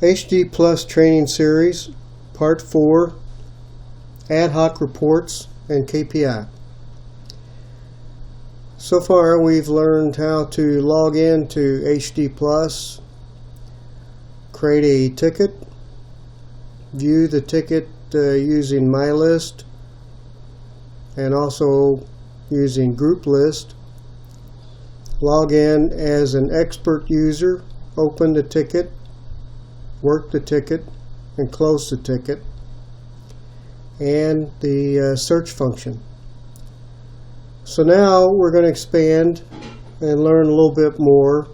HDPlus training series, part 4, ad hoc reports and KPI. So far we've learned how to log into HDPlus, create a ticket, view the ticket using My List and also using Group List, log in as an expert user, open the ticket, work the ticket, and close the ticket, and the search function. So now we're going to expand and learn a little bit more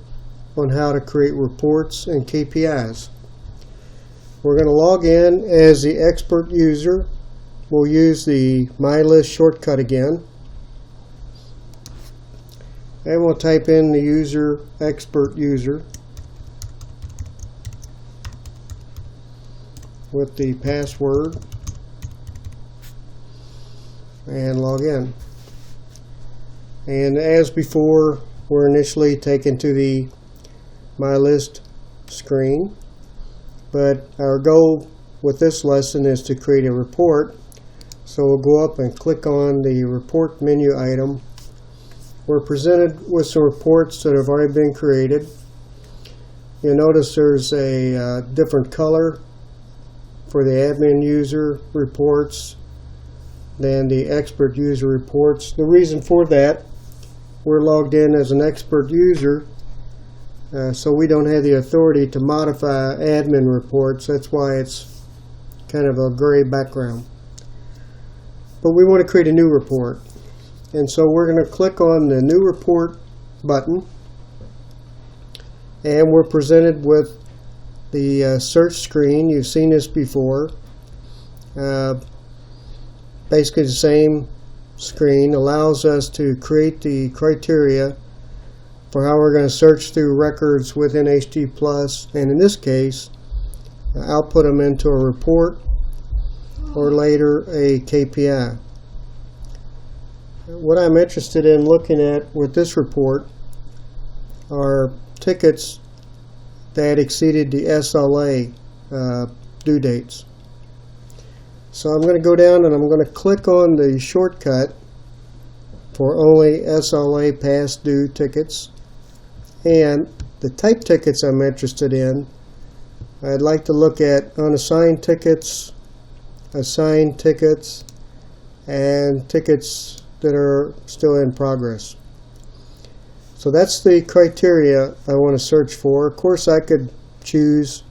on how to create reports and KPIs. We're going to log in as the expert user. We'll use the My List shortcut again. And we'll type in the user, expert user, with the password and log in. And as before, we're initially taken to the My List screen, but our goal with this lesson is to create a report. So we'll go up and click on the report menu item. We're presented with some reports that have already been created. You'll notice there's a different color for the admin user reports than the expert user reports. The reason for that, we're logged in as an expert user, so we don't have the authority to modify admin reports. That's why it's kind of a gray background. But we want to create a new report. And so we're going to click on the New Report button, and we're presented with the search screen. You've seen this before. Basically the same screen allows us to create the criteria for how we're going to search through records within HDPlus, and in this case output them into a report or later a KPI. What I'm interested in looking at with this report are tickets that exceeded the SLA due dates. So I'm going to go down and I'm going to click on the shortcut for only SLA past due tickets, and the type tickets I'm interested in, I'd like to look at unassigned tickets, assigned tickets, and tickets that are still in progress. So that's the criteria I want to search for. Of course, I could choose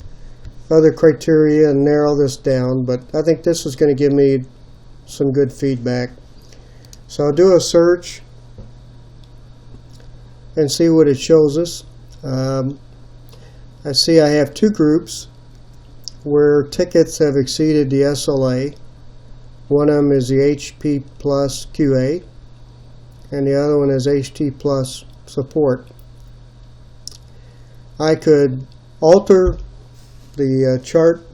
other criteria and narrow this down, but I think this is going to give me some good feedback. So I'll do a search and see what it shows us. I see I have two groups where tickets have exceeded the SLA. One of them is the HDPlus QA, and the other one is HDPlus support. I could alter the chart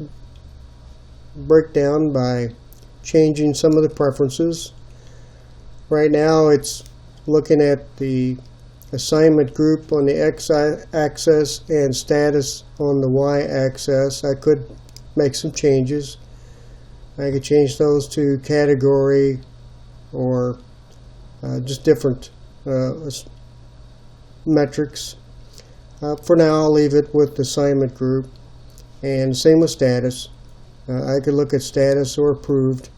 breakdown by changing some of the preferences. Right now it's looking at the assignment group on the x-axis and status on the y-axis. I could make some changes. I could change those to category or just different metrics. For now I'll leave it with assignment group, and same with status. I could look at status or approved.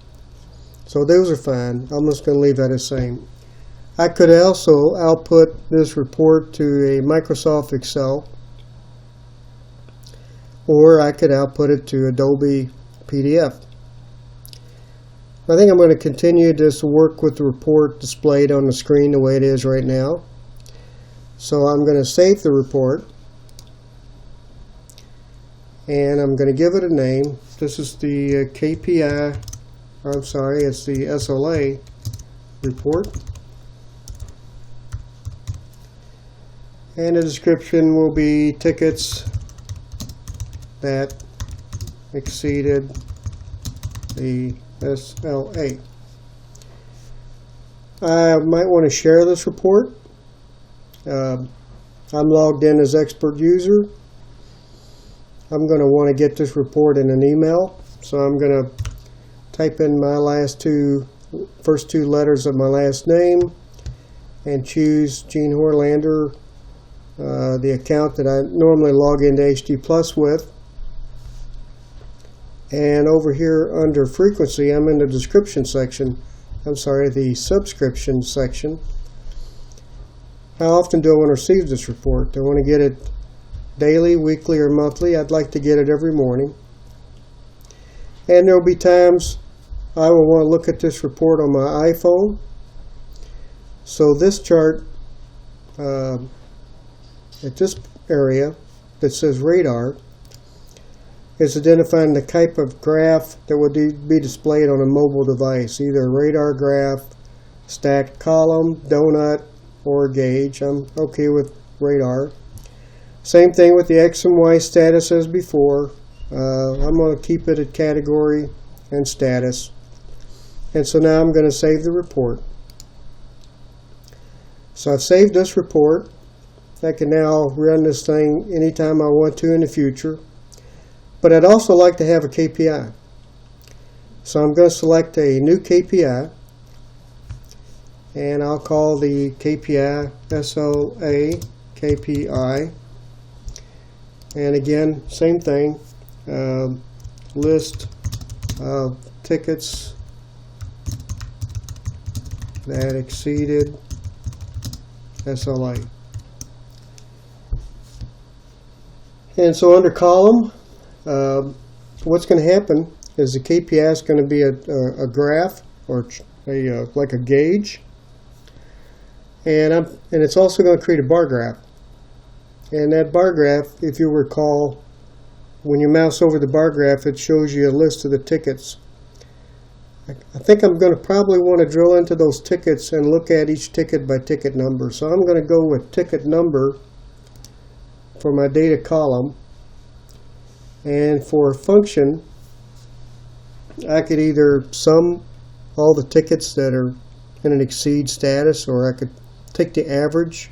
So those are fine. I'm just going to leave that as same. I could also output this report to a Microsoft Excel, or I could output it to Adobe PDF. I think I'm going to continue to work with the report displayed on the screen the way it is right now. So I'm going to save the report, and I'm going to give it a name. This is the KPI, I'm sorry, it's the SLA report. And the description will be tickets that exceeded the SLA. I might want to share this report. I'm logged in as expert user. I'm going to want to get this report in an email. So I'm going to type in my first two letters of my last name and choose Gene Horlander, the account that I normally log into HDPlus with. And over here under frequency, I'm in the description section. The subscription section. How often do I want to receive this report? Do I want to get it daily, weekly, or monthly? I'd like to get it every morning. And there will be times I will want to look at this report on my iPhone. So this chart at this area that says radar is identifying the type of graph that would be displayed on a mobile device, either a radar graph, stacked column, donut, or gauge. I'm okay with radar. Same thing with the X and Y status as before. I'm going to keep it at category and status. And so now I'm going to save the report. So I've saved this report. I can now run this thing anytime I want to in the future. But I'd also like to have a KPI. So I'm going to select a new KPI. And I'll call the KPI SLA KPI. And again, same thing. List of tickets that exceeded SLA. And so under column, what's going to happen is the KPI is going to be a graph or like a gauge. And it's also going to create a bar graph. And that bar graph, if you recall, when you mouse over the bar graph, it shows you a list of the tickets. I think I'm going to probably want to drill into those tickets and look at each ticket by ticket number. So I'm going to go with ticket number for my data column. And for a function, I could either sum all the tickets that are in an exceed status, or I could take the average,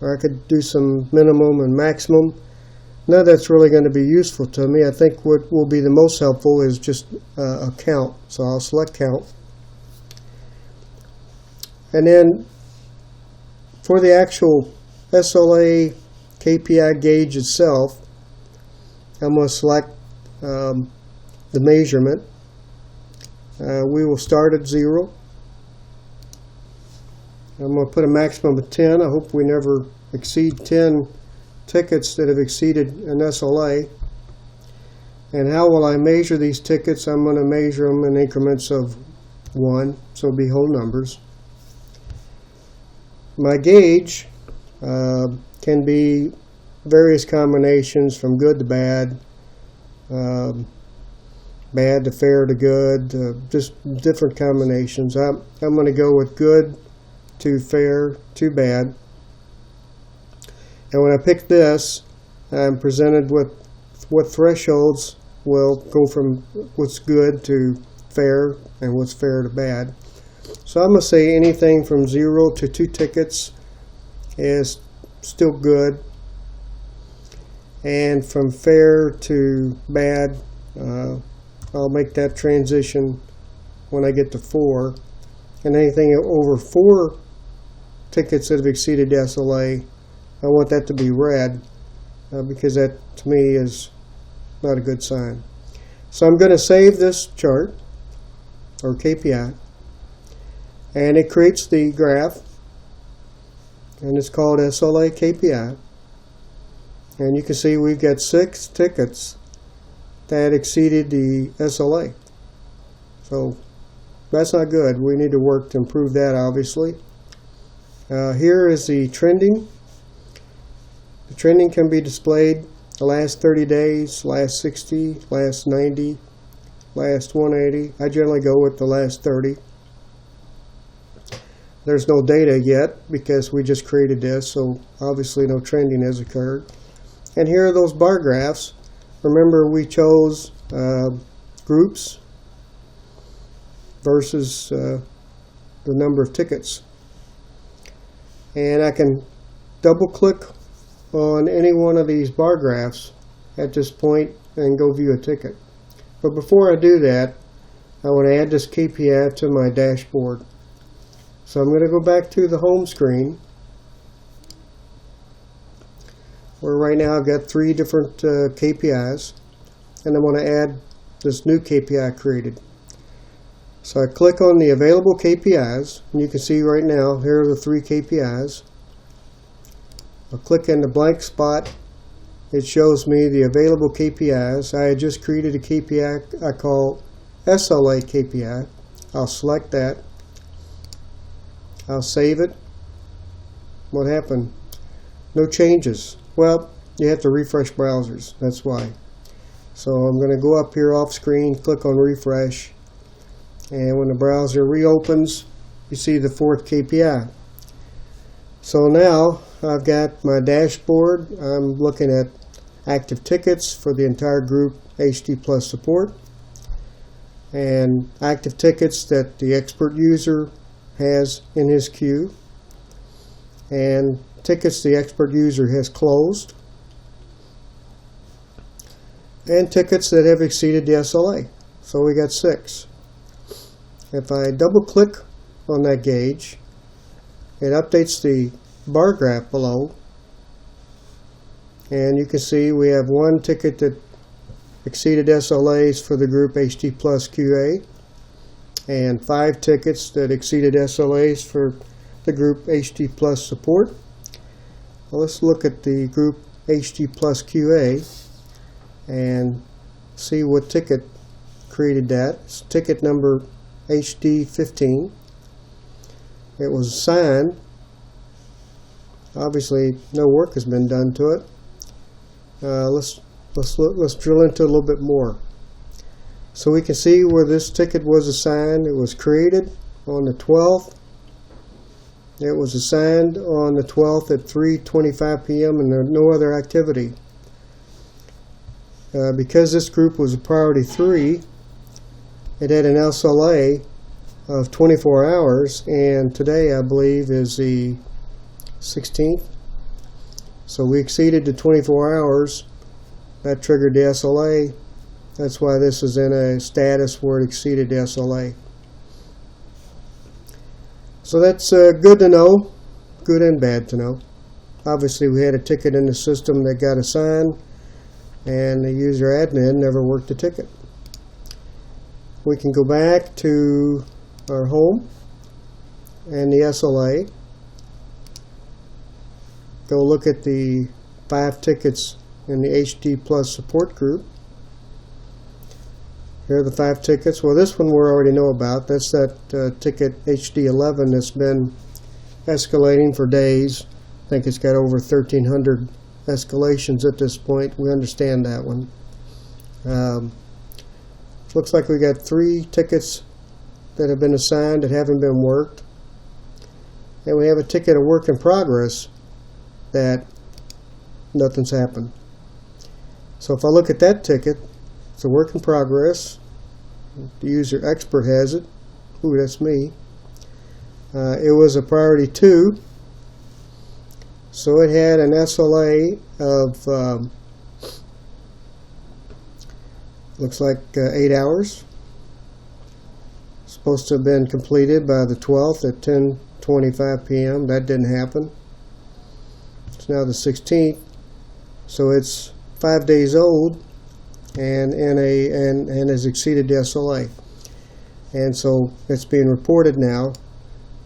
or I could do some minimum and maximum. None of that's really going to be useful to me. I think what will be the most helpful is just a count. So I'll select count. And then for the actual SLA KPI gauge itself, I'm going to select the measurement. We will start at 0. I'm going to put a maximum of 10. I hope we never exceed 10 tickets that have exceeded an SLA. And how will I measure these tickets? I'm going to measure them in increments of 1, so it'll be whole numbers. My gauge can be various combinations from good to bad, bad to fair to good, just different combinations. I'm going to go with good to fair to bad. And when I pick this, I'm presented with what thresholds will go from what's good to fair and what's fair to bad. So I'm going to say anything from 0 to 2 tickets is still good. And from fair to bad, I'll make that transition when I get to 4. And anything over 4 tickets that have exceeded SLA, I want that to be red, because that to me is not a good sign. So I'm going to save this chart, or KPI, and it creates the graph, and it's called SLA KPI. And you can see we've got 6 tickets that exceeded the SLA. So that's not good. We need to work to improve that, obviously. Here is the trending. The trending can be displayed the last 30 days, last 60, last 90, last 180. I generally go with the last 30. There's no data yet because we just created this, so obviously no trending has occurred. And here are those bar graphs. Remember, we chose groups versus the number of tickets. And I can double click on any one of these bar graphs at this point and go view a ticket. But before I do that, I want to add this KPI to my dashboard. So I'm going to go back to the home screen, where right now I've got 3 different KPIs, and I want to add this new KPI created. So I click on the available KPIs, and you can see right now here are the 3 KPIs. I'll click in the blank spot. It shows me the available KPIs. I had just created a KPI I call SLA KPI. I'll select that. I'll save it. What happened? No changes. Well, you have to refresh browsers. That's why. So I'm going to go up here off screen, click on refresh, and when the browser reopens, you see the 4th KPI. So now I've got my dashboard. I'm looking at active tickets for the entire group HDPlus support, and active tickets that the expert user has in his queue, and tickets the expert user has closed, and tickets that have exceeded the SLA. So we got 6. If I double click on that gauge, it updates the bar graph below, and you can see we have 1 ticket that exceeded SLAs for the group HDPlus QA, and 5 tickets that exceeded SLAs for the group HDPlus support. Well, let's look at the group HDPlus QA and see what ticket created that. It's ticket number HD15. It was assigned. Obviously, no work has been done to it. Let's drill into a little bit more. So we can see where this ticket was assigned. It was created on the 12th. It was assigned on the 12th at 3:25 p.m. and there's no other activity. Because this group was a priority 3, it had an SLA of 24 hours, and today I believe is the 16th. So we exceeded the 24 hours. That triggered the SLA. That's why this is in a status where it exceeded the SLA. So that's good to know, good and bad to know. Obviously we had a ticket in the system that got assigned, and the user admin never worked the ticket. We can go back to our home and the SLA. Go look at the 5 tickets in the HDPlus support group. Here are the 5 tickets. Well, this one we already know about. That's that ticket HD11 that's been escalating for days. I think it's got over 1,300 escalations at this point. We understand that one. Looks like we got 3 tickets that have been assigned that haven't been worked. And we have a ticket of work in progress that nothing's happened. So if I look at that ticket, it's a work in progress. The user expert has it. Ooh, that's me. It was a priority 2. So it had an SLA of, looks like 8 hours. Supposed to have been completed by the 12th at 10:25 p.m. That didn't happen. It's now the 16th. So it's 5 days old and has exceeded the SLA. And so it's being reported now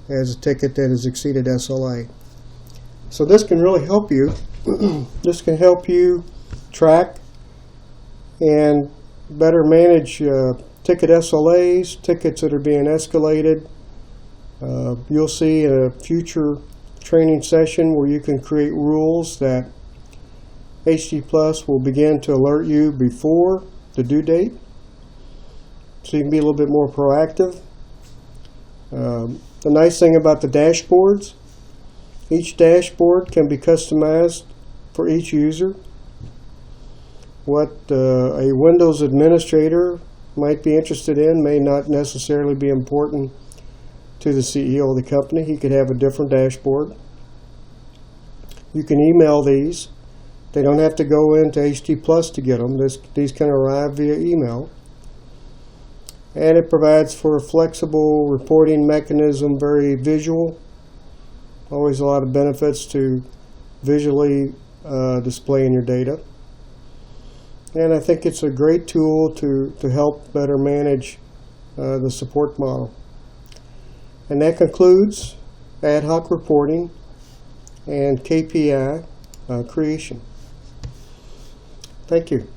as a ticket that has exceeded SLA. So this can really help you. This can help you track and better manage ticket SLAs, tickets that are being escalated. You'll see a future training session where you can create rules that HDPlus will begin to alert you before the due date, so you can be a little bit more proactive. The nice thing about the dashboards, each dashboard can be customized for each user. What a Windows administrator might be interested in may not necessarily be important to the CEO of the company. He could have a different dashboard. You can email these They don't have to go into HDPlus to get them. These can arrive via email. And it provides for a flexible reporting mechanism, very visual. Always a lot of benefits to visually displaying your data. And I think it's a great tool to help better manage the support model. And that concludes ad hoc reporting and KPI creation. Thank you.